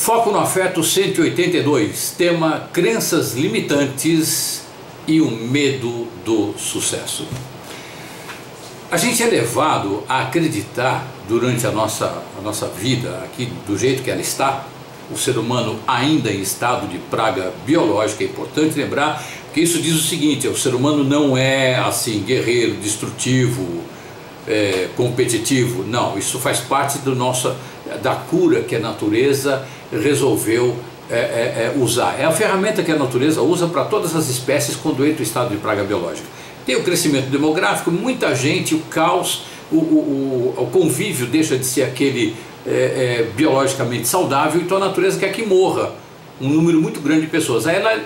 Foco no Afeto 182, tema crenças limitantes e o medo do sucesso. A gente é levado a acreditar durante a nossa vida, aqui do jeito que ela está, o ser humano ainda em estado de praga biológica. É importante lembrar que isso diz o seguinte: o ser humano não é assim guerreiro, destrutivo, competitivo. Não, isso faz parte da cura que a natureza resolveu usar. É a ferramenta que a natureza usa para todas as espécies quando entra o estado de praga biológica. Tem o crescimento demográfico, muita gente, o caos, o convívio deixa de ser aquele biologicamente saudável, então a natureza quer que morra um número muito grande de pessoas. Aí ela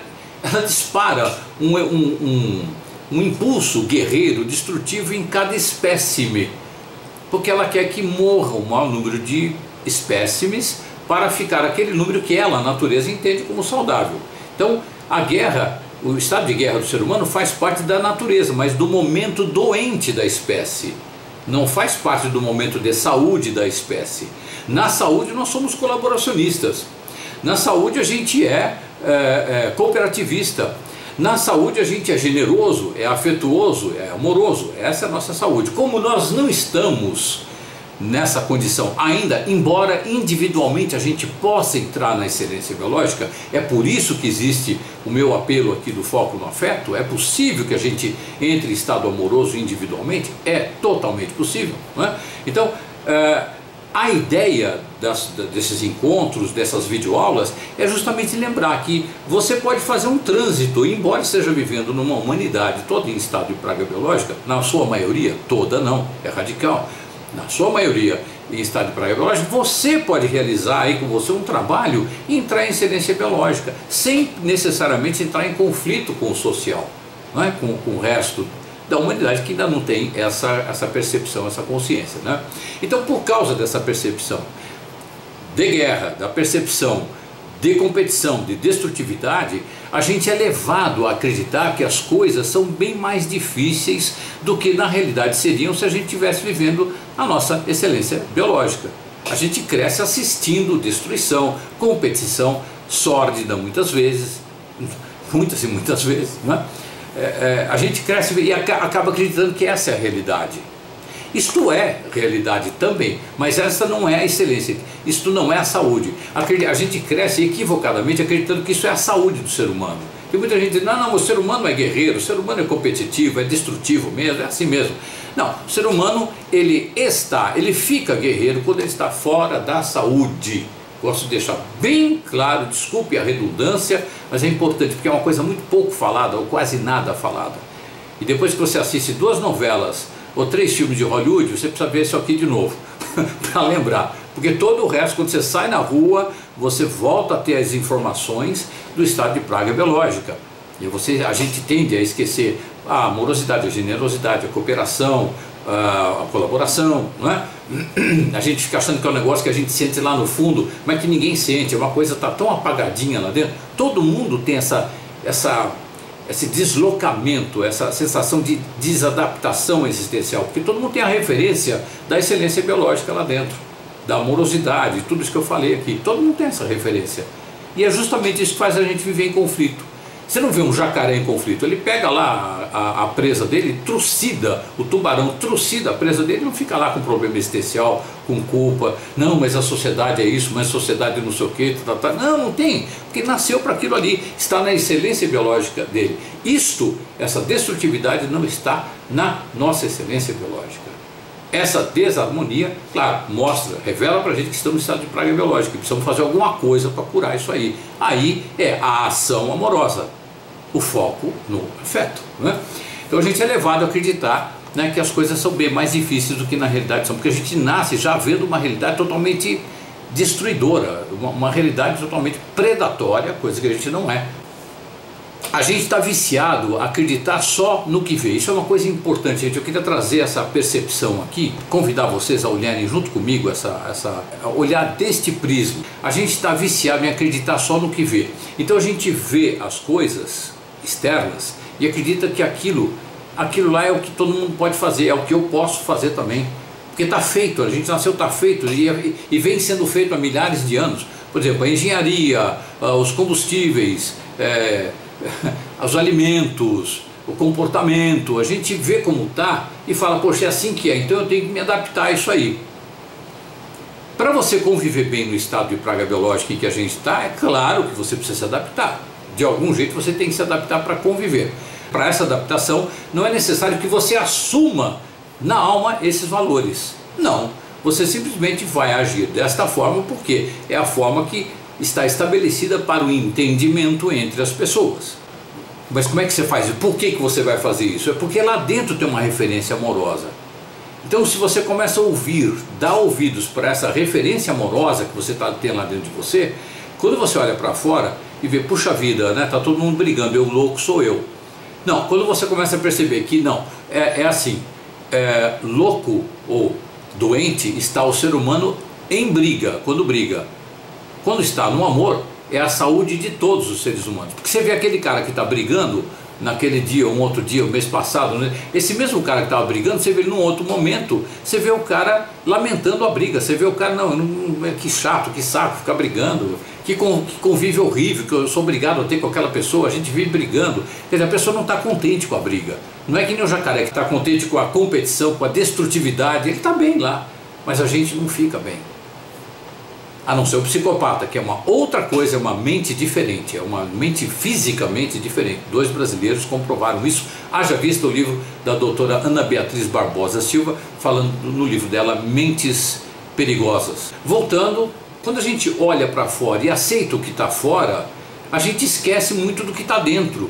dispara um impulso guerreiro, destrutivo em cada espécime, porque ela quer que morra o maior número de espécimes para ficar aquele número que ela, a natureza, entende como saudável. Então a guerra, o estado de guerra do ser humano faz parte da natureza, mas do momento doente da espécie. Não faz parte do momento de saúde da espécie. Na saúde nós somos colaboracionistas. Na saúde a gente é cooperativista. Na saúde a gente é generoso, é afetuoso, é amoroso. Essa é a nossa saúde. Como nós não estamos nessa condição ainda, embora individualmente a gente possa entrar na excelência biológica, é por isso que existe o meu apelo aqui do Foco no Afeto. É possível que a gente entre em estado amoroso individualmente? É totalmente possível, não é? Então, a ideia desses encontros, dessas videoaulas, é justamente lembrar que você pode fazer um trânsito, embora esteja vivendo numa humanidade toda em estado de praga biológica, na sua maioria, toda não, é radical, na sua maioria em estado de praga biológica, você pode realizar aí com você um trabalho e entrar em excelência biológica, sem necessariamente entrar em conflito com o social, não é? com o resto da humanidade que ainda não tem essa percepção, essa consciência, né? Então, por causa dessa percepção de guerra, da percepção de competição, de destrutividade, a gente é levado a acreditar que as coisas são bem mais difíceis do que na realidade seriam se a gente estivesse vivendo a nossa excelência biológica. A gente cresce assistindo destruição, competição sórdida muitas vezes, muitas e muitas vezes, né? A gente cresce e acaba acreditando que essa é a realidade. Isto é realidade também, mas essa não é a excelência, isto não é a saúde. A gente cresce equivocadamente acreditando que isso é a saúde do ser humano. E muita gente diz: não, o ser humano é guerreiro, o ser humano é competitivo, é destrutivo mesmo, é assim mesmo. Não, o ser humano ele fica guerreiro quando ele está fora da saúde. Gosto de deixar bem claro, desculpe a redundância, mas é importante porque é uma coisa muito pouco falada ou quase nada falada. E depois que você assiste 2 novelas ou 3 filmes de Hollywood, você precisa ver isso aqui de novo, para lembrar. Porque todo o resto, quando você sai na rua, você volta a ter as informações do estado de praga biológica. E a gente tende a esquecer a amorosidade, a generosidade, a cooperação, a colaboração, não é? A gente fica achando que é um negócio que a gente sente lá no fundo, mas que ninguém sente, é uma coisa que está tão apagadinha lá dentro. Todo mundo tem esse deslocamento, essa sensação de desadaptação existencial, porque todo mundo tem a referência da excelência biológica lá dentro, da amorosidade, tudo isso que eu falei aqui, todo mundo tem essa referência. E é justamente isso que faz a gente viver em conflito. Você não vê um jacaré em conflito, ele pega lá a presa dele, trucida, o tubarão trucida a presa dele, não fica lá com problema existencial, com culpa, não, mas a sociedade é isso, mas a sociedade não sei o que, não tem, porque nasceu para aquilo ali, está na excelência biológica dele. Essa destrutividade não está na nossa excelência biológica. Essa desarmonia, claro, revela para a gente que estamos em estado de praga biológica, que precisamos fazer alguma coisa para curar isso aí. Aí é a ação amorosa, o foco no afeto, né? Então a gente é levado a acreditar, né, que as coisas são bem mais difíceis do que na realidade são, porque a gente nasce já vendo uma realidade totalmente destruidora, uma realidade totalmente predatória, coisa que a gente não é. A gente está viciado a acreditar só no que vê. Isso é uma coisa importante, gente. Eu queria trazer essa percepção aqui, convidar vocês a olharem junto comigo, a olhar deste prisma. A gente está viciado em acreditar só no que vê. Então a gente vê as coisas externas e acredita que aquilo lá é o que todo mundo pode fazer, é o que eu posso fazer também. Porque está feito, a gente nasceu, está feito e vem sendo feito há milhares de anos. Por exemplo, a engenharia, os combustíveis, os alimentos, o comportamento, a gente vê como está e fala, poxa, é assim que é, então eu tenho que me adaptar a isso aí. Para você conviver bem no estado de praga biológica em que a gente está, é claro que você precisa se adaptar. De algum jeito você tem que se adaptar para conviver. Para essa adaptação não é necessário que você assuma na alma esses valores. Não, você simplesmente vai agir desta forma porque é a forma que está estabelecida para o entendimento entre as pessoas. Mas como é que você faz isso? Por que você vai fazer isso? É porque lá dentro tem uma referência amorosa. Então, se você começa a ouvir, dar ouvidos para essa referência amorosa que você tem lá dentro de você, quando você olha para fora e vê, puxa vida, né, tá todo mundo brigando, eu louco sou eu. Não, quando você começa a perceber que não, é assim, louco ou doente está o ser humano em briga, quando briga. Quando está no amor, é a saúde de todos os seres humanos. Porque você vê aquele cara que está brigando, naquele dia, um outro dia, o mês passado, né? Esse mesmo cara que estava brigando, você vê ele num outro momento, você vê o cara lamentando a briga, você vê o cara, que chato, que saco ficar brigando, que convívio horrível, que eu sou obrigado a ter com aquela pessoa, a gente vive brigando. Quer dizer, a pessoa não está contente com a briga. Não é que nem o jacaré que está contente com a competição, com a destrutividade, ele está bem lá, mas a gente não fica bem. A não ser o psicopata, que é uma outra coisa, é uma mente diferente, é uma mente fisicamente diferente. 2 brasileiros comprovaram isso, haja visto o livro da doutora Ana Beatriz Barbosa Silva, falando no livro dela, Mentes Perigosas. Voltando, quando a gente olha para fora e aceita o que está fora, a gente esquece muito do que está dentro.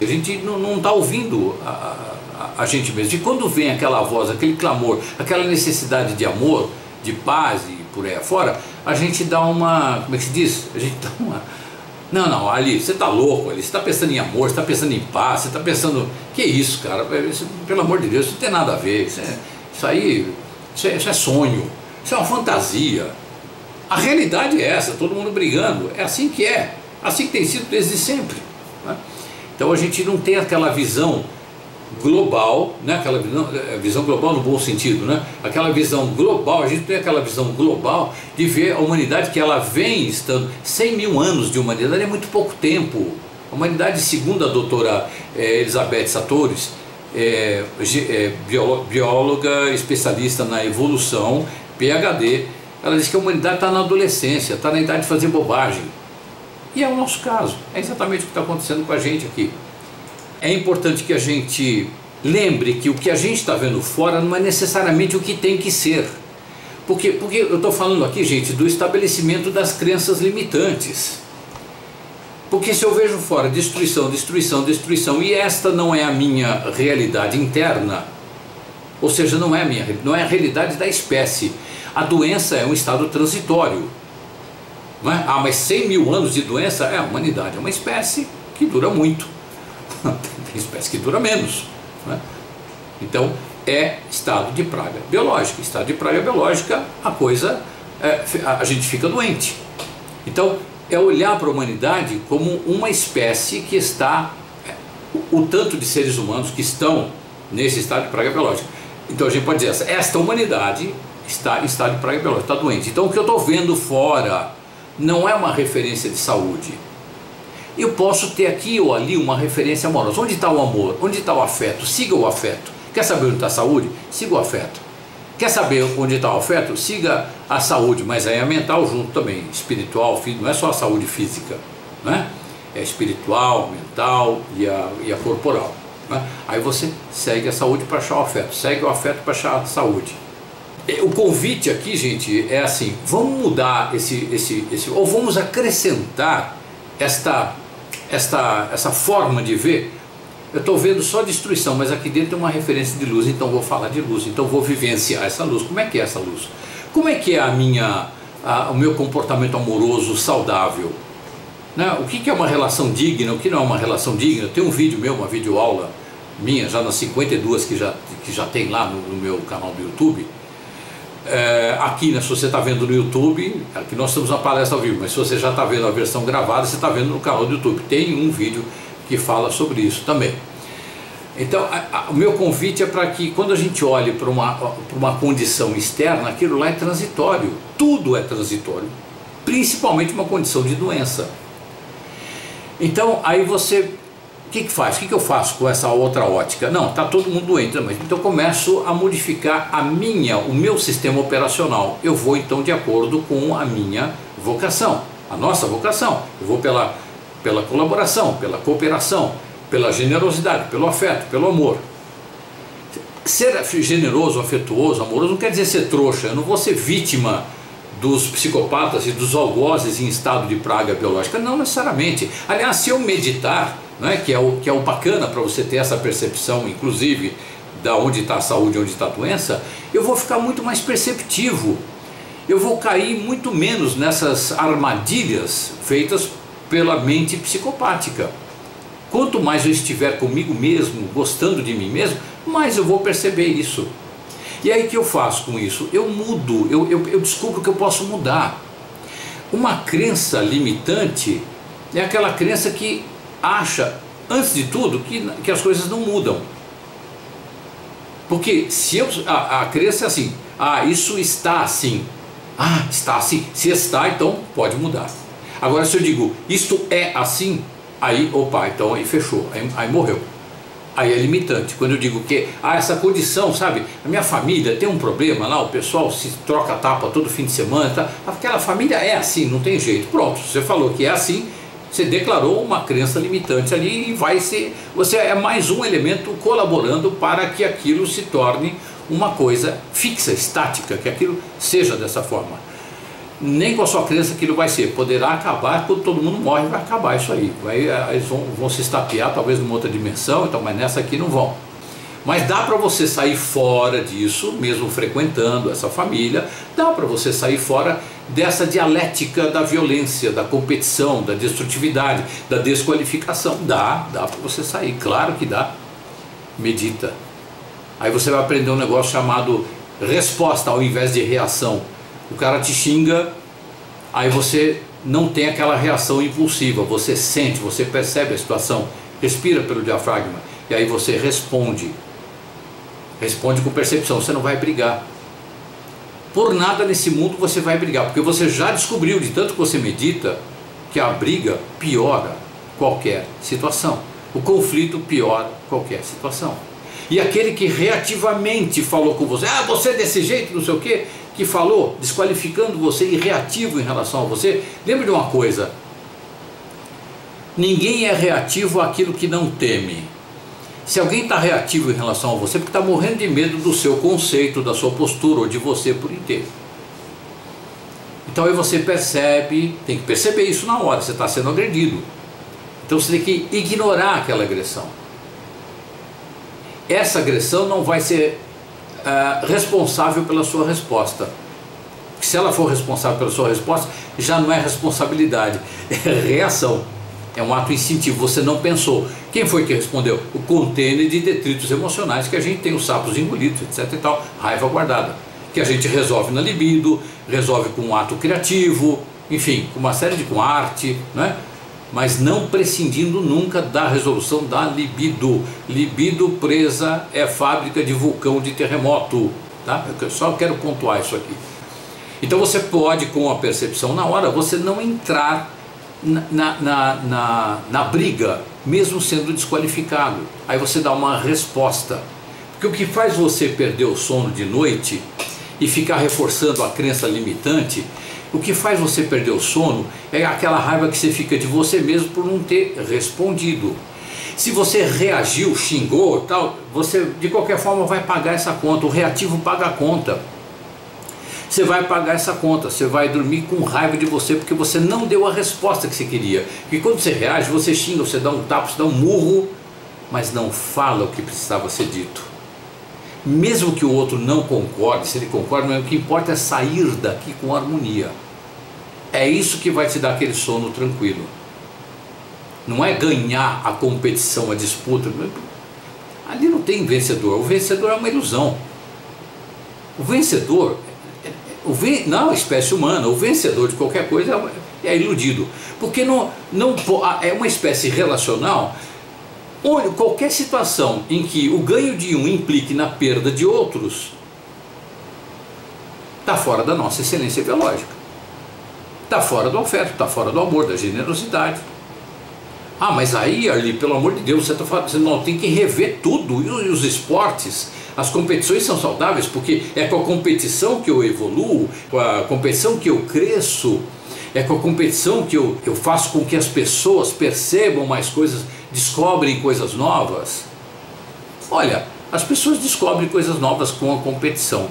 A gente não está ouvindo a gente mesmo. E quando vem aquela voz, aquele clamor, aquela necessidade de amor, de paz e por aí afora, a gente dá uma, como é que se diz? A gente dá uma, não, ali, você está louco, ali, você está pensando em amor, você está pensando em paz, você está pensando, que isso, cara, isso, pelo amor de Deus, isso não tem nada a ver, isso é sonho, isso é uma fantasia. A realidade é essa, todo mundo brigando, é assim que é, assim que tem sido desde sempre, né? Então a gente não tem aquela visão global, né? Aquela visão global no bom sentido, né? Aquela visão global, a gente tem aquela visão global de ver a humanidade que ela vem estando, 100 mil anos de humanidade é muito pouco tempo. A humanidade, segundo a doutora Elizabeth Sattouris, bióloga especialista na evolução, PhD, ela diz que a humanidade está na adolescência, está na idade de fazer bobagem. E é o nosso caso, é exatamente o que está acontecendo com a gente aqui. É importante que a gente lembre que o que a gente está vendo fora não é necessariamente o que tem que ser. Porque eu estou falando aqui, gente, do estabelecimento das crenças limitantes. Porque se eu vejo fora destruição, destruição, destruição, e esta não é a minha realidade interna, ou seja, não é a realidade da espécie. A doença é um estado transitório. Não é? Mas 100 mil anos de doença, a humanidade é uma espécie que dura muito. Tem espécie que dura menos, né? Então é estado de praga biológica. Estado de praga biológica, a gente fica doente. Então é olhar para a humanidade como uma espécie que está, o tanto de seres humanos que estão nesse estado de praga biológica. Então a gente pode dizer, esta humanidade está em estado de praga biológica, está doente. Então o que eu estou vendo fora não é uma referência de saúde. Eu posso ter aqui ou ali uma referência amorosa. Onde está o amor? Onde está o afeto? Siga o afeto. Quer saber onde está a saúde? Siga o afeto. Quer saber onde está o afeto? Siga a saúde, mas aí é mental junto também, espiritual, não é só a saúde física, né? É espiritual, mental e a corporal, né? Aí você segue a saúde para achar o afeto, segue o afeto para achar a saúde. O convite aqui, gente, é assim, vamos mudar ou vamos acrescentar essa forma de ver. Eu estou vendo só destruição, mas aqui dentro tem uma referência de luz, então vou falar de luz, então vou vivenciar essa luz. Como é que é essa luz? Como é que é o meu comportamento amoroso saudável? Né? O que é uma relação digna, o que não é uma relação digna? Tem um vídeo meu, uma videoaula minha, já nas 52 que já tem lá no meu canal do YouTube. Aqui, né, se você está vendo no YouTube, aqui nós estamos na palestra ao vivo, mas se você já está vendo a versão gravada, você está vendo no canal do YouTube. Tem um vídeo que fala sobre isso também. Então, o meu convite é para que quando a gente olhe para uma condição externa, aquilo lá é transitório. Tudo é transitório. principalmente uma condição de doença. Então aí você, o que faz? O que eu faço com essa outra ótica? Não, está todo mundo doente também. Então eu começo a modificar o meu sistema operacional. Eu vou então de acordo com a minha vocação, a nossa vocação. Eu vou pela colaboração, pela cooperação, pela generosidade, pelo afeto, pelo amor. Ser generoso, afetuoso, amoroso não quer dizer ser trouxa. Eu não vou ser vítima dos psicopatas e dos algozes em estado de praga biológica, não necessariamente. Aliás, se eu meditar, né, que é o bacana para você ter essa percepção, inclusive, da onde está a saúde e onde está a doença, eu vou ficar muito mais perceptivo. Eu vou cair muito menos nessas armadilhas feitas pela mente psicopática. Quanto mais eu estiver comigo mesmo, gostando de mim mesmo, mais eu vou perceber isso. E aí o que eu faço com isso? Eu mudo, eu descubro que eu posso mudar. Uma crença limitante é aquela crença que acha, antes de tudo, que as coisas não mudam. Porque se a crença é assim, isso está assim. Está assim. Se está, então pode mudar. Agora se eu digo, isto é assim, aí, então aí fechou, aí morreu. Aí é limitante. Quando eu digo que essa condição, sabe, a minha família tem um problema lá, o pessoal se troca a tapa todo fim de semana, tá? Aquela família é assim, não tem jeito. Pronto, você falou que é assim, você declarou uma crença limitante ali e você é mais um elemento colaborando para que aquilo se torne uma coisa fixa, estática, que aquilo seja dessa forma. Nem com a sua crença aquilo vai ser, poderá acabar, quando todo mundo morre vai acabar isso aí, eles vão se estapear talvez numa outra dimensão, então, mas nessa aqui não vão. Mas dá para você sair fora disso, mesmo frequentando essa família, dá para você sair fora dessa dialética da violência, da competição, da destrutividade, da desqualificação. Dá para você sair, claro que dá. Medita. Aí você vai aprender um negócio chamado resposta ao invés de reação. O cara te xinga, aí você não tem aquela reação impulsiva, você sente, você percebe a situação, respira pelo diafragma, e aí você responde com percepção, você não vai brigar. Por nada nesse mundo você vai brigar, porque você já descobriu, de tanto que você medita, que a briga piora qualquer situação, o conflito piora qualquer situação. E aquele que reativamente falou com você, você é desse jeito, não sei o quê, que falou, desqualificando você e reativo em relação a você, lembre de uma coisa, ninguém é reativo àquilo que não teme. Se alguém está reativo em relação a você, porque está morrendo de medo do seu conceito, da sua postura ou de você por inteiro. Então aí você percebe, tem que perceber isso na hora, você está sendo agredido. Então você tem que ignorar aquela agressão. Essa agressão não vai ser responsável pela sua resposta. Se ela for responsável pela sua resposta, já não é responsabilidade, é reação, é um ato instintivo, você não pensou. Quem foi que respondeu? O container de detritos emocionais que a gente tem, os sapos engolidos, etc e tal, raiva guardada, que a gente resolve na libido, resolve com um ato criativo, enfim, com uma série com arte, né? Mas não prescindindo nunca da resolução da libido. Libido presa é fábrica de vulcão de terremoto, tá? Eu só quero pontuar isso aqui. Então você pode, com a percepção na hora, você não entrar na briga, mesmo sendo desqualificado. Aí você dá uma resposta. Porque o que faz você perder o sono de noite e ficar reforçando a crença limitante, o que faz você perder o sono é aquela raiva que você fica de você mesmo por não ter respondido. Se você reagiu, xingou, tal, você de qualquer forma vai pagar essa conta. O reativo paga a conta. Você vai pagar essa conta, você vai dormir com raiva de você porque você não deu a resposta que você queria. Porque quando você reage, você xinga, você dá um tapa, você dá um murro, mas não fala o que precisava ser dito. Mesmo que o outro não concorde, se ele concorda, o que importa é sair daqui com harmonia. É isso que vai te dar aquele sono tranquilo. Não é ganhar a competição, a disputa. Ali não tem vencedor. O vencedor é uma ilusão. O vencedor, não a espécie humana, o vencedor de qualquer coisa é iludido. Porque é uma espécie relacional. Qualquer situação em que o ganho de um implique na perda de outros está fora da nossa excelência biológica. está fora da oferta, está fora do amor, da generosidade. Ah, mas aí, Arli, pelo amor de Deus, você não tem que rever tudo. E os esportes, as competições são saudáveis, porque é com a competição que eu evoluo, com a competição que eu cresço, é com a competição que eu faço com que as pessoas percebam mais coisas, descobrem coisas novas. Olha, as pessoas descobrem coisas novas com a competição,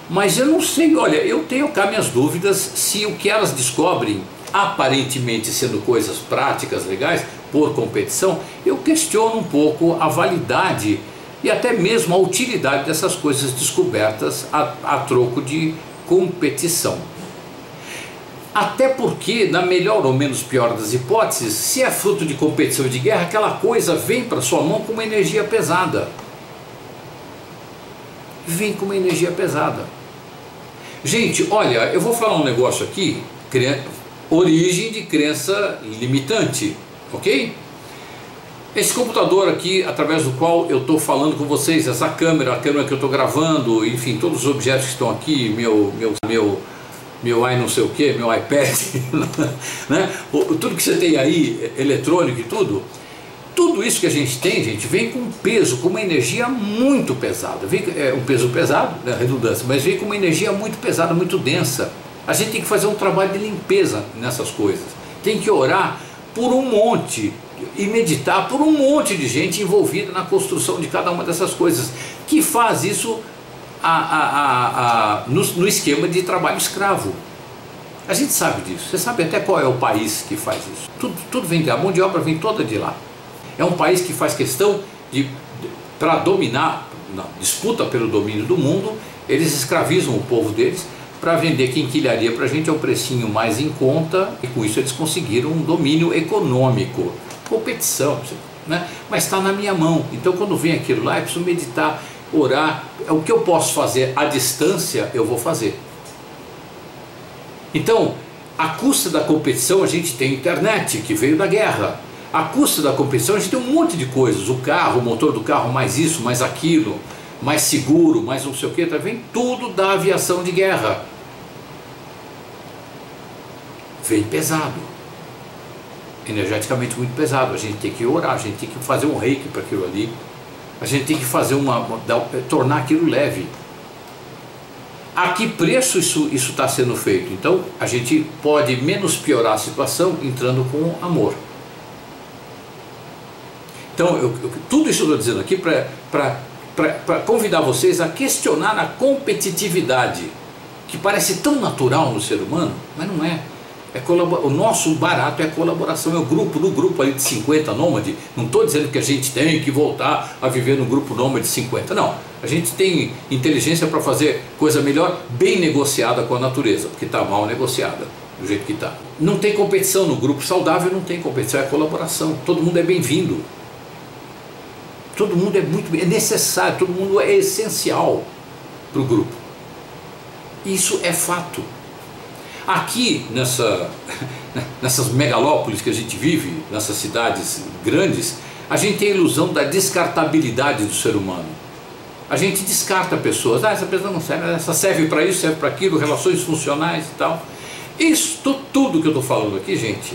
mas eu não sei, olha, eu tenho cá minhas dúvidas se o que elas descobrem, aparentemente sendo coisas práticas, legais, por competição, eu questiono um pouco a validade e até mesmo a utilidade dessas coisas descobertas a troco de competição. Até porque, na melhor ou menos pior das hipóteses, se é fruto de competição e de guerra, aquela coisa vem para sua mão com uma energia pesada. Vem com uma energia pesada. Gente, olha, eu vou falar um negócio aqui, origem de crença limitante, ok? Esse computador aqui, através do qual eu estou falando com vocês, essa câmera, a câmera que eu estou gravando, enfim, todos os objetos que estão aqui, meu não sei o que, meu iPad, né? Tudo que você tem aí, eletrônico e tudo isso que a gente tem, gente, vem com um peso, com uma energia muito pesada. Vem, um peso pesado, né, redundância, mas vem com uma energia muito pesada, muito densa. A gente tem que fazer um trabalho de limpeza nessas coisas. Tem que orar por um monte e meditar por um monte de gente envolvida na construção de cada uma dessas coisas, que faz isso no esquema de trabalho escravo. A gente sabe disso. Você sabe até qual é o país que faz isso. Tudo vem de lá, a mão de obra vem toda de lá. É um país que faz questão para dominar, na disputa pelo domínio do mundo, eles escravizam o povo deles para vender quinquilharia para a gente a um precinho mais em conta, e com isso eles conseguiram um domínio econômico. Competição, né? Mas está na minha mão. Então quando vem aquilo lá, eu preciso meditar, orar. O que eu posso fazer à distância, eu vou fazer. Então, à custa da competição, a gente tem internet, que veio da guerra. À custa da competição, a gente tem um monte de coisas. O carro, o motor do carro, mais isso, mais aquilo, mais seguro, mais não sei o que, tá? Vem tudo da aviação de guerra. Vem pesado. Energeticamente muito pesado. A gente tem que orar, a gente tem que fazer um reiki para aquilo ali. A gente tem que fazer tornar aquilo leve. A que preço isso está sendo feito? Então a gente pode menos piorar a situação entrando com amor. Então tudo isso eu estou dizendo aqui para convidar vocês a questionar a competitividade, que parece tão natural no ser humano, mas não é. O nosso barato é a colaboração, é o grupo, no grupo ali de 50 nômade. Não estou dizendo que a gente tem que voltar a viver no grupo nômade de 50, não. A gente tem inteligência para fazer coisa melhor, bem negociada com a natureza, porque está mal negociada, do jeito que está. Não tem competição no grupo saudável, não tem competição, é colaboração. Todo mundo é bem-vindo. Todo mundo é necessário, todo mundo é essencial para o grupo. Isso é fato. Aqui nessas megalópolis que a gente vive, nessas cidades grandes, a gente tem a ilusão da descartabilidade do ser humano. A gente descarta pessoas. Essa pessoa não serve, essa serve para isso, serve para aquilo, relações funcionais e tal. Isso tudo que eu estou falando aqui, gente,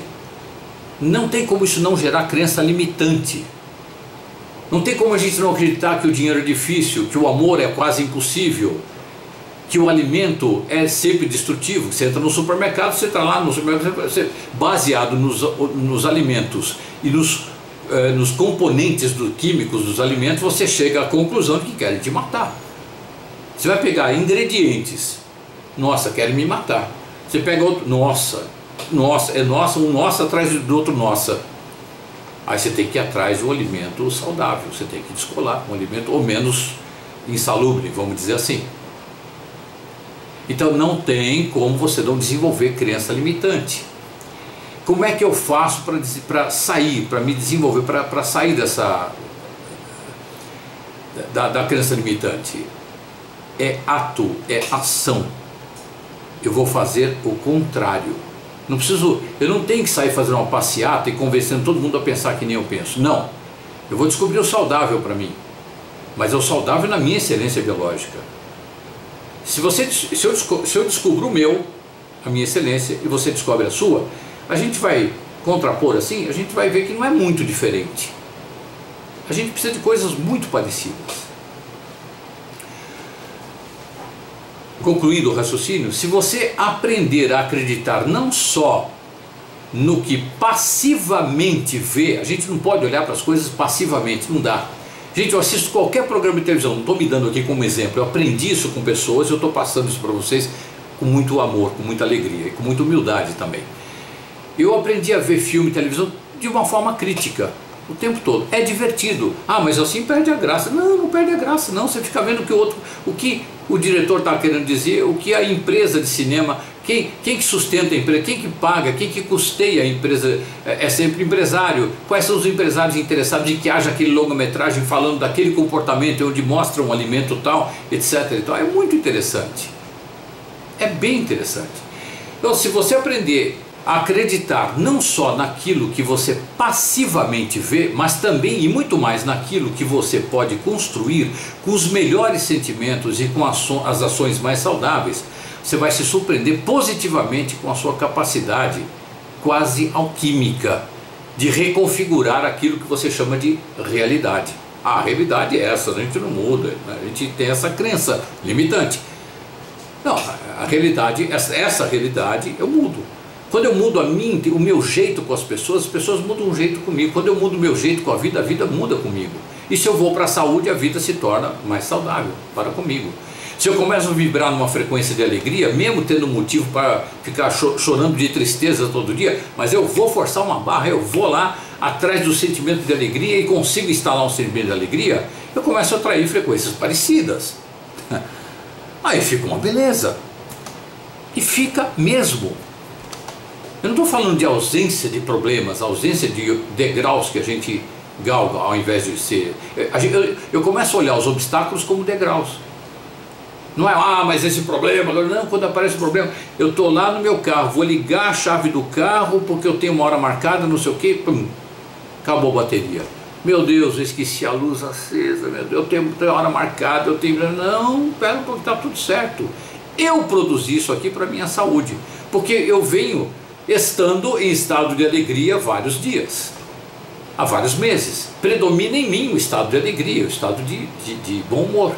não tem como isso não gerar crença limitante. Não tem como a gente não acreditar que o dinheiro é difícil, que o amor é quase impossível, que o alimento é sempre destrutivo. Você entra no supermercado, você está lá no supermercado, baseado nos alimentos e nos componentes químicos dos alimentos, você chega à conclusão de que querem te matar. Você vai pegar ingredientes, nossa, querem me matar. Você pega outro, nossa, um nossa atrás do outro nossa. Aí você tem que ir atrás do alimento saudável, você tem que descolar um alimento ou menos insalubre, vamos dizer assim. Então não tem como você não desenvolver crença limitante. Como é que eu faço para sair, para me desenvolver, para sair da crença limitante? É ato, é ação. Eu vou fazer o contrário. Eu não tenho que sair fazendo uma passeata e convencendo todo mundo a pensar que nem eu penso. Não. Eu vou descobrir o saudável para mim. Mas é o saudável na minha excelência biológica. Se eu descubro o meu, a minha excelência e você descobre a sua, a gente vai contrapor assim, a gente vai ver que não é muito diferente. A gente precisa de coisas muito parecidas. Concluindo o raciocínio, se você aprender a acreditar não só no que passivamente vê, a gente não pode olhar para as coisas passivamente, não dá. Gente, eu assisto qualquer programa de televisão, não estou me dando aqui como exemplo, eu aprendi isso com pessoas, eu estou passando isso para vocês com muito amor, com muita alegria e com muita humildade também. Eu aprendi a ver filme e televisão de uma forma crítica, o tempo todo. É divertido. Ah, mas assim perde a graça. Não, não perde a graça, não. Você fica vendo o que o diretor está querendo dizer, o que a empresa de cinema, quem que sustenta a empresa, quem que paga, quem que custeia a empresa, é sempre empresário. Quais são os empresários interessados em que haja aquele longa-metragem falando daquele comportamento, onde mostra um alimento tal, etc. e tal. É muito interessante. É bem interessante. Então, se você aprender a acreditar não só naquilo que você passivamente vê, mas também e muito mais naquilo que você pode construir com os melhores sentimentos e com as ações mais saudáveis, você vai se surpreender positivamente com a sua capacidade quase alquímica de reconfigurar aquilo que você chama de realidade. A realidade é essa, a gente não muda, a gente tem essa crença limitante. Não, a realidade, essa realidade eu mudo. Quando eu mudo o meu jeito com as pessoas mudam um jeito comigo. Quando eu mudo o meu jeito com a vida muda comigo. E se eu vou para a saúde, a vida se torna mais saudável para comigo. Se eu começo a vibrar numa frequência de alegria, mesmo tendo motivo para ficar chorando de tristeza todo dia, mas eu vou forçar uma barra, eu vou lá atrás do sentimento de alegria e consigo instalar um sentimento de alegria, eu começo a atrair frequências parecidas. Aí fica uma beleza. E fica mesmo. Eu não estou falando de ausência de problemas, ausência de degraus que a gente galga ao invés de ser... Eu começo a olhar os obstáculos como degraus. Não é, mas esse problema... Não, quando aparece o problema, eu estou lá no meu carro, vou ligar a chave do carro porque eu tenho uma hora marcada, não sei o quê, pum, acabou a bateria. Meu Deus, eu esqueci a luz acesa, meu Deus, eu tenho hora marcada, eu tenho... Não, pera um pouco, está tudo certo. Eu produzi isso aqui para a minha saúde, porque eu venho estando em estado de alegria vários dias, há vários meses. Predomina em mim o estado de alegria, o estado de bom humor.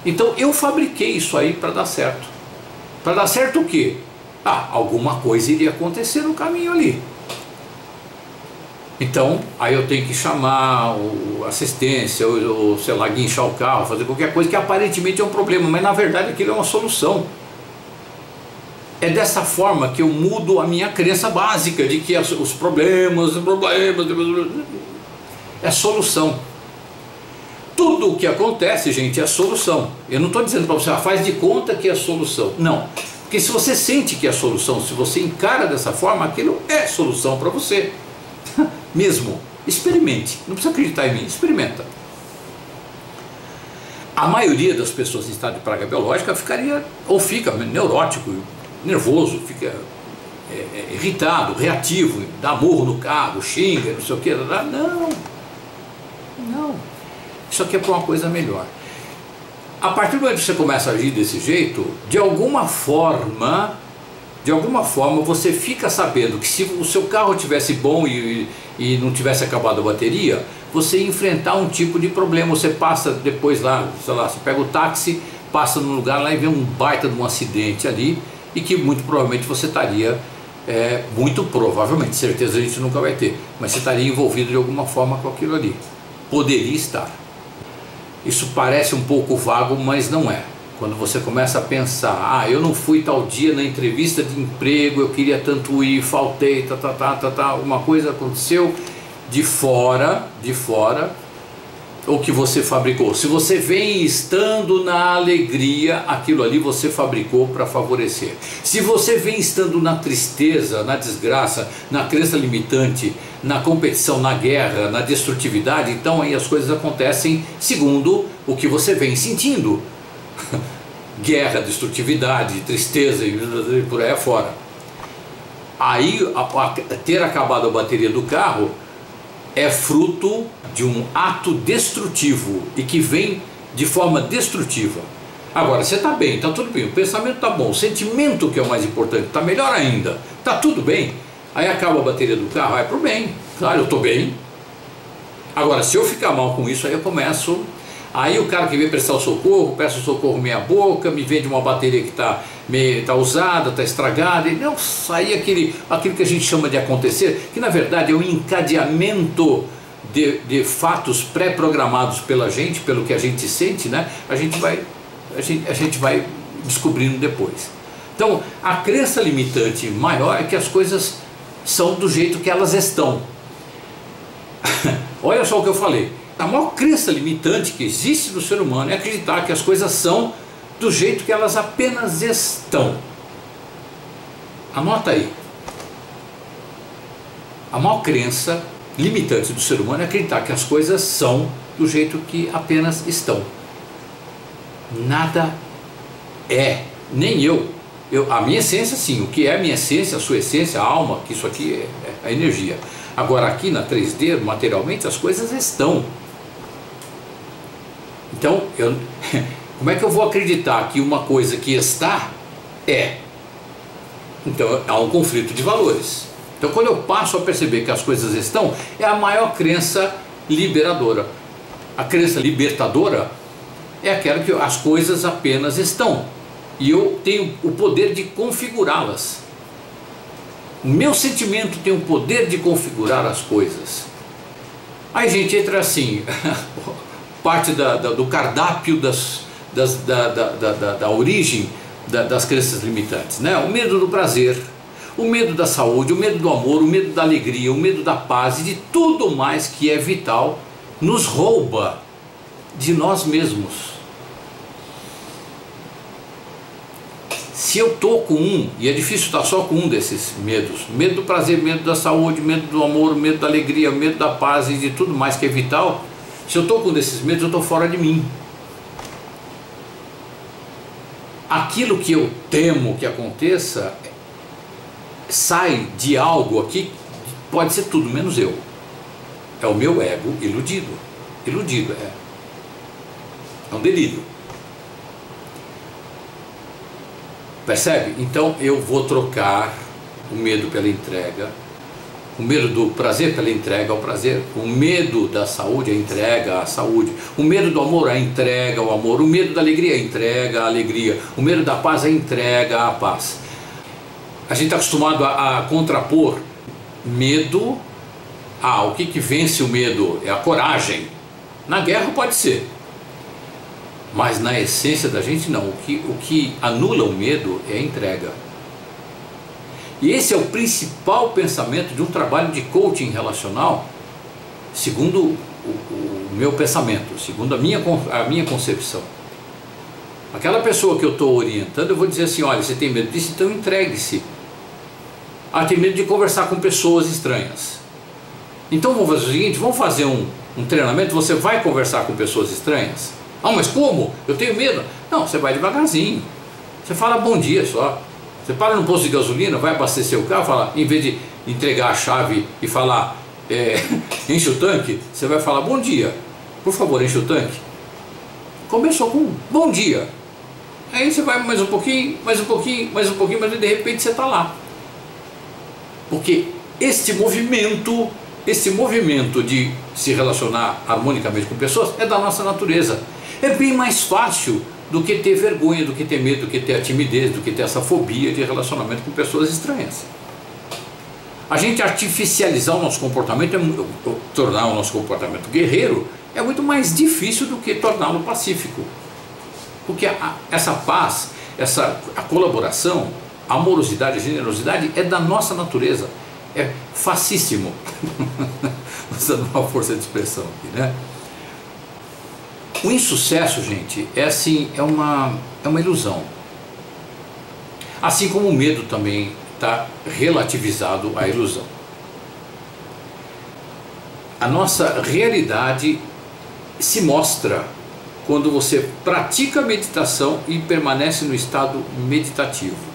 Então eu fabriquei isso aí para dar certo. Para dar certo o quê? Alguma coisa iria acontecer no caminho ali. Então, aí eu tenho que chamar assistência, ou sei lá, guinchar o carro, fazer qualquer coisa que aparentemente é um problema, mas na verdade aquilo é uma solução. É dessa forma que eu mudo a minha crença básica de que os problemas é solução. Tudo o que acontece, gente, é solução. Eu não estou dizendo para você, faz de conta que é solução. Não. Porque se você sente que é solução, se você encara dessa forma, aquilo é solução para você. Mesmo. Experimente. Não precisa acreditar em mim, experimenta. A maioria das pessoas em estado de praga biológica ficaria, ou fica neurótico, nervoso, fica irritado, reativo, dá murro no carro, xinga, não sei o que. Não. Isso aqui é para uma coisa melhor. A partir do momento que você começa a agir desse jeito, de alguma forma você fica sabendo que se o seu carro tivesse bom e não tivesse acabado a bateria, você ia enfrentar um tipo de problema. Você passa depois lá, sei lá, você pega o táxi, passa num lugar lá e vê um baita de um acidente ali, e que muito provavelmente você estaria, muito provavelmente, certeza a gente nunca vai ter, mas você estaria envolvido de alguma forma com aquilo ali. Poderia estar. Isso parece um pouco vago, mas não é. Quando você começa a pensar, eu não fui tal dia na entrevista de emprego, eu queria tanto ir, faltei, alguma coisa aconteceu de fora, ou que você fabricou. Se você vem estando na alegria, aquilo ali você fabricou para favorecer. Se você vem estando na tristeza, na desgraça, na crença limitante, na competição, na guerra, na destrutividade, então aí as coisas acontecem segundo o que você vem sentindo. Guerra, destrutividade, tristeza e por aí afora. Aí, ter acabado a bateria do carro é fruto de um ato destrutivo e que vem de forma destrutiva. Agora, você está bem, está tudo bem, o pensamento está bom, o sentimento que é o mais importante, está melhor ainda, está tudo bem. Aí acaba a bateria do carro, vai para o bem, claro, eu estou bem. Agora, se eu ficar mal com isso, aí eu começo. Aí o cara que vem prestar o socorro, peça o socorro meia boca, me vende uma bateria que está usada, está estragada, e não sai aquilo que a gente chama de acontecer, que na verdade é um encadeamento de fatos pré-programados pela gente, pelo que a gente sente, né? A gente vai descobrindo depois. Então, a crença limitante maior é que as coisas são do jeito que elas estão. Olha só o que eu falei. A maior crença limitante que existe no ser humano é acreditar que as coisas são do jeito que elas apenas estão. Anota aí. A maior crença limitante do ser humano é acreditar que as coisas são do jeito que apenas estão. Nada é, nem eu. A minha essência sim, o que é a minha essência, a sua essência, a alma, que isso aqui é a energia. Agora aqui na 3D, materialmente, as coisas estão. Então, como é que eu vou acreditar que uma coisa que está é? Então há um conflito de valores. Então quando eu passo a perceber que as coisas estão, é a maior crença liberadora. A crença libertadora é aquela que as coisas apenas estão. E eu tenho o poder de configurá-las. O meu sentimento tem o poder de configurar as coisas. Aí a gente entra assim, parte do cardápio da origem das crenças limitantes, né? O medo do prazer, o medo da saúde, o medo do amor, o medo da alegria, o medo da paz e de tudo mais que é vital, nos rouba de nós mesmos. Se eu estou com e é difícil estar só com desses medos, medo do prazer, medo da saúde, medo do amor, medo da alegria, medo da paz e de tudo mais que é vital, se eu estou com desses medos, eu estou fora de mim. Aquilo que eu temo que aconteça sai de algo aqui, pode ser tudo menos eu. É o meu ego iludido. Iludido, é um delírio. Percebe? Então eu vou trocar o medo pela entrega, o medo do prazer pela entrega ao prazer, o medo da saúde, a entrega à saúde, o medo do amor, a entrega ao amor, o medo da alegria, a entrega à alegria, o medo da paz, a entrega à paz. A gente está acostumado a contrapor medo. O que vence o medo? É a coragem. Na guerra pode ser, mas na essência da gente não. O que anula o medo é a entrega. E esse é o principal pensamento de um trabalho de coaching relacional, segundo o meu pensamento, segundo a minha concepção. Aquela pessoa que eu estou orientando, eu vou dizer assim: olha, você tem medo disso, então entregue-se. Tem medo de conversar com pessoas estranhas. Então vamos fazer o seguinte, vamos fazer um treinamento, você vai conversar com pessoas estranhas? Mas como? Eu tenho medo. Não, você vai devagarzinho. Você fala bom dia só. Você para no posto de gasolina, vai abastecer o carro, fala, em vez de entregar a chave e falar, enche o tanque, você vai falar bom dia. Por favor, enche o tanque. Começou com bom dia. Aí você vai mais um pouquinho, mais um pouquinho, mais um pouquinho, mas de repente você está lá. Porque este movimento de se relacionar harmonicamente com pessoas é da nossa natureza. É bem mais fácil do que ter vergonha, do que ter medo, do que ter a timidez, do que ter essa fobia de relacionamento com pessoas estranhas. A gente artificializar o nosso comportamento, tornar o nosso comportamento guerreiro, é muito mais difícil do que torná-lo pacífico. Porque essa paz, a colaboração, a amorosidade, a generosidade é da nossa natureza. É facíssimo, usando uma força de expressão aqui, né? O insucesso, gente, é uma ilusão. Assim como o medo também está relativizado à ilusão. A nossa realidade se mostra quando você pratica a meditação e permanece no estado meditativo.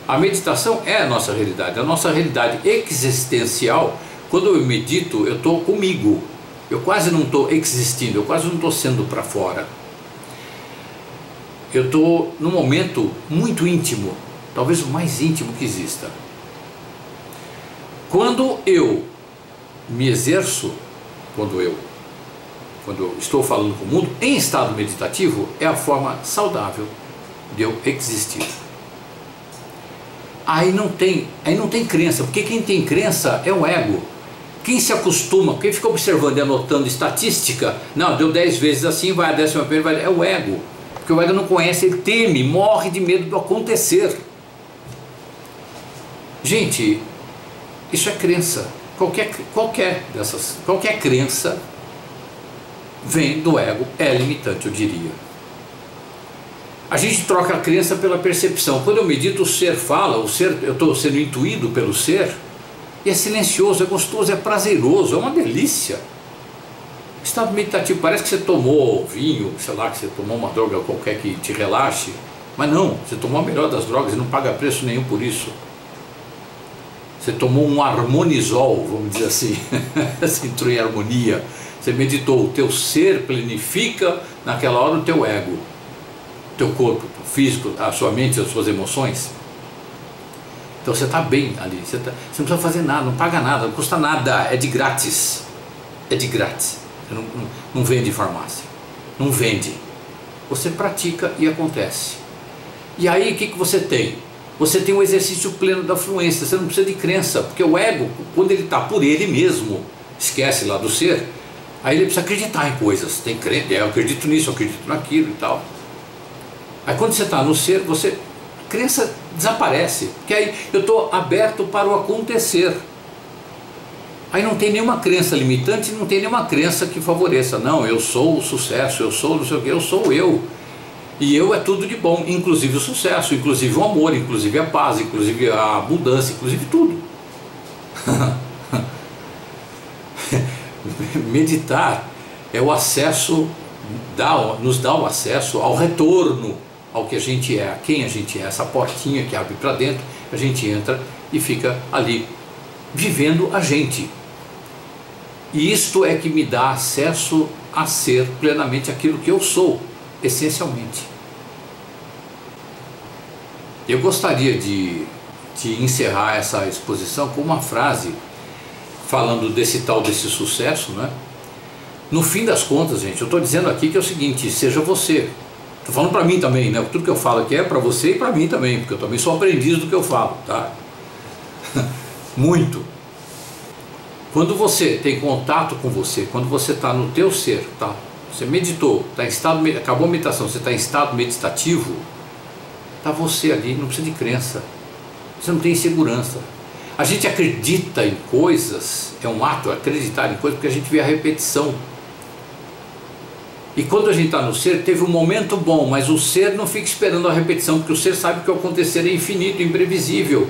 A meditação é a nossa realidade existencial. Quando eu medito, eu estou comigo, eu quase não estou existindo, eu quase não estou sendo para fora. eu estou num momento muito íntimo, talvez o mais íntimo que exista. Quando eu me exerço, quando eu estou falando com o mundo, em estado meditativo, é a forma saudável de eu existir. Aí não tem crença, porque quem tem crença é o ego. Quem se acostuma, quem fica observando e anotando estatística, não, deu 10 vezes assim, vai a 11ª, vai, é o ego. Porque o ego não conhece, ele teme, morre de medo do acontecer. Gente, isso é crença. Qualquer crença vem do ego, é limitante, eu diria. A gente troca a crença pela percepção. Quando eu medito, o ser fala, eu estou sendo intuído pelo ser, e é silencioso, é gostoso, é prazeroso, é uma delícia. Estado meditativo, parece que você tomou vinho, sei lá, que você tomou uma droga qualquer que te relaxe, mas não, você tomou a melhor das drogas e não paga preço nenhum por isso. Você tomou um harmonizol, vamos dizer assim, você entrou em harmonia, você meditou, o teu ser planifica naquela hora o teu ego, o teu corpo físico, a sua mente, as suas emoções. Então você está bem ali, você não precisa fazer nada, não paga nada, não custa nada, é de grátis, é de grátis, você não vende farmácia, não vende, você pratica e acontece. E aí o que você tem? Você tem um exercício pleno da fluência, você não precisa de crença, porque o ego, quando ele está por ele mesmo, esquece lá do ser, aí ele precisa acreditar em coisas, tem crença, eu acredito nisso, eu acredito naquilo e tal. Aí quando você está no ser, crença desaparece, porque aí eu estou aberto para o acontecer. Aí não tem nenhuma crença limitante, não tem nenhuma crença que favoreça, não, eu sou o sucesso, eu sou não sei o que, eu sou eu. E eu é tudo de bom, inclusive o sucesso, inclusive o amor, inclusive a paz, inclusive a abundância, inclusive tudo. Meditar é o acesso, nos dá o acesso ao retorno ao que a gente é, a quem a gente é, essa portinha que abre para dentro, a gente entra e fica ali, vivendo a gente. E isto é que me dá acesso a ser plenamente aquilo que eu sou, essencialmente. Eu gostaria de encerrar essa exposição com uma frase, falando desse sucesso, né? No fim das contas, gente, eu estou dizendo aqui que é o seguinte, seja você. Estou falando para mim também, né? Tudo que eu falo aqui é para você e para mim também, porque eu também sou aprendiz do que eu falo, tá? Muito. Quando você tem contato com você, quando você está no teu ser, tá? Você meditou, tá em estado, acabou a meditação, você está em estado meditativo, está você ali, não precisa de crença, você não tem insegurança. A gente acredita em coisas, é um ato acreditar em coisas, porque a gente vê a repetição. E quando a gente está no ser, teve um momento bom, mas o ser não fica esperando a repetição, porque o ser sabe que o acontecer é infinito, imprevisível.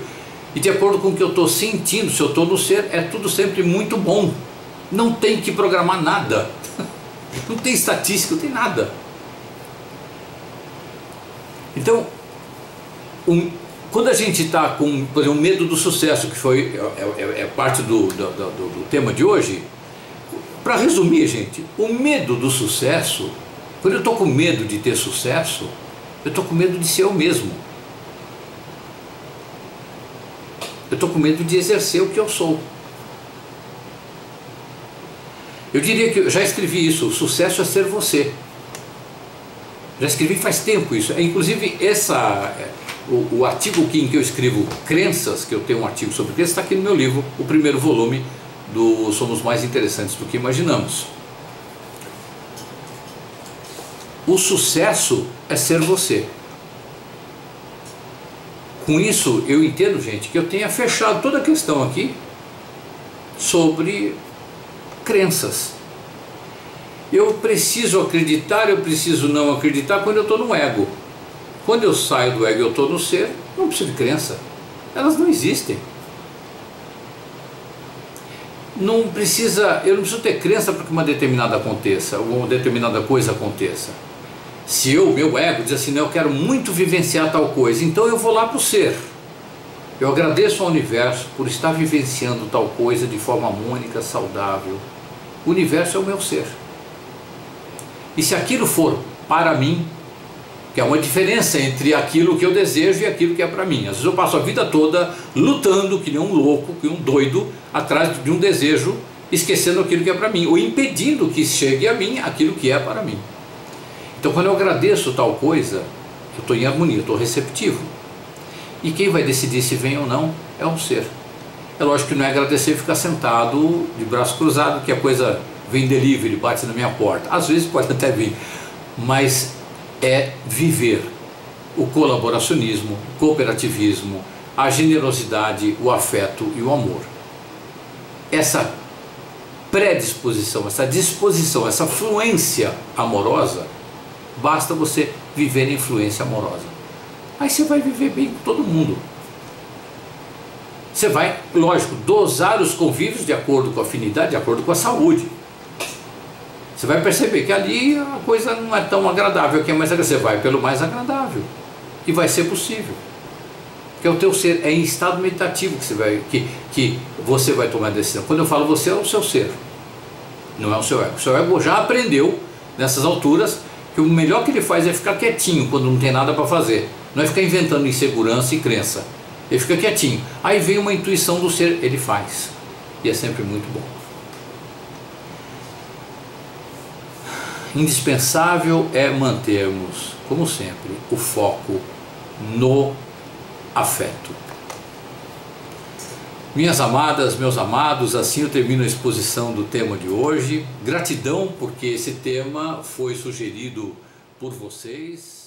E de acordo com o que eu estou sentindo, se eu estou no ser, é tudo sempre muito bom. Não tem que programar nada. Não tem estatística, não tem nada. Então, quando a gente está com, por exemplo, o medo do sucesso, que é parte do tema de hoje, para resumir, gente, o medo do sucesso, quando eu estou com medo de ter sucesso, eu estou com medo de ser eu mesmo. Eu estou com medo de exercer o que eu sou. Eu diria que eu já escrevi isso, o sucesso é ser você. Já escrevi faz tempo isso. Inclusive o artigo em que eu escrevo crenças, que eu tenho um artigo sobre crenças, está aqui no meu livro, o primeiro volume do Somos Mais Interessantes do que Imaginamos. O sucesso é ser você. Com isso eu entendo, gente, que eu tenha fechado toda a questão aqui sobre crenças. Eu preciso acreditar, eu preciso não acreditar quando eu estou no ego. Quando eu saio do ego e eu estou no ser, não preciso de crença. Elas não existem. Eu não preciso ter crença para que uma determinada aconteça, ou uma determinada coisa aconteça. Se meu ego diz assim, não, eu quero muito vivenciar tal coisa, então eu vou lá para o ser. Eu agradeço ao universo por estar vivenciando tal coisa de forma harmônica, saudável. O universo é o meu ser. E se aquilo for para mim, Que é uma diferença entre aquilo que eu desejo e aquilo que é para mim. Às vezes eu passo a vida toda lutando que nem um louco, que nem um doido, atrás de um desejo, esquecendo aquilo que é para mim, ou impedindo que chegue a mim aquilo que é para mim. Então quando eu agradeço tal coisa, eu estou em harmonia, eu estou receptivo. E quem vai decidir se vem ou não é um ser. É lógico que não é agradecer e ficar sentado de braço cruzado, que a coisa vem delivery, bate na minha porta. Às vezes pode até vir, mas é viver o colaboracionismo, o cooperativismo, a generosidade, o afeto e o amor. Essa predisposição, essa disposição, essa fluência amorosa, basta você viver em fluência amorosa. Aí você vai viver bem com todo mundo. Você vai, lógico, dosar os convívios de acordo com a afinidade, de acordo com a saúde. Você vai perceber que ali a coisa não é tão agradável, que é mais agradável. Você vai pelo mais agradável. E vai ser possível. Porque o teu ser é em estado meditativo que você vai tomar a decisão. Quando eu falo você, é o seu ser. Não é o seu ego. O seu ego já aprendeu, nessas alturas, que o melhor que ele faz é ficar quietinho quando não tem nada para fazer. Não é ficar inventando insegurança e crença. Ele fica quietinho. Aí vem uma intuição do ser, ele faz. E é sempre muito bom. Indispensável é mantermos, como sempre, o foco no afeto. Minhas amadas, meus amados, assim eu termino a exposição do tema de hoje. Gratidão porque esse tema foi sugerido por vocês.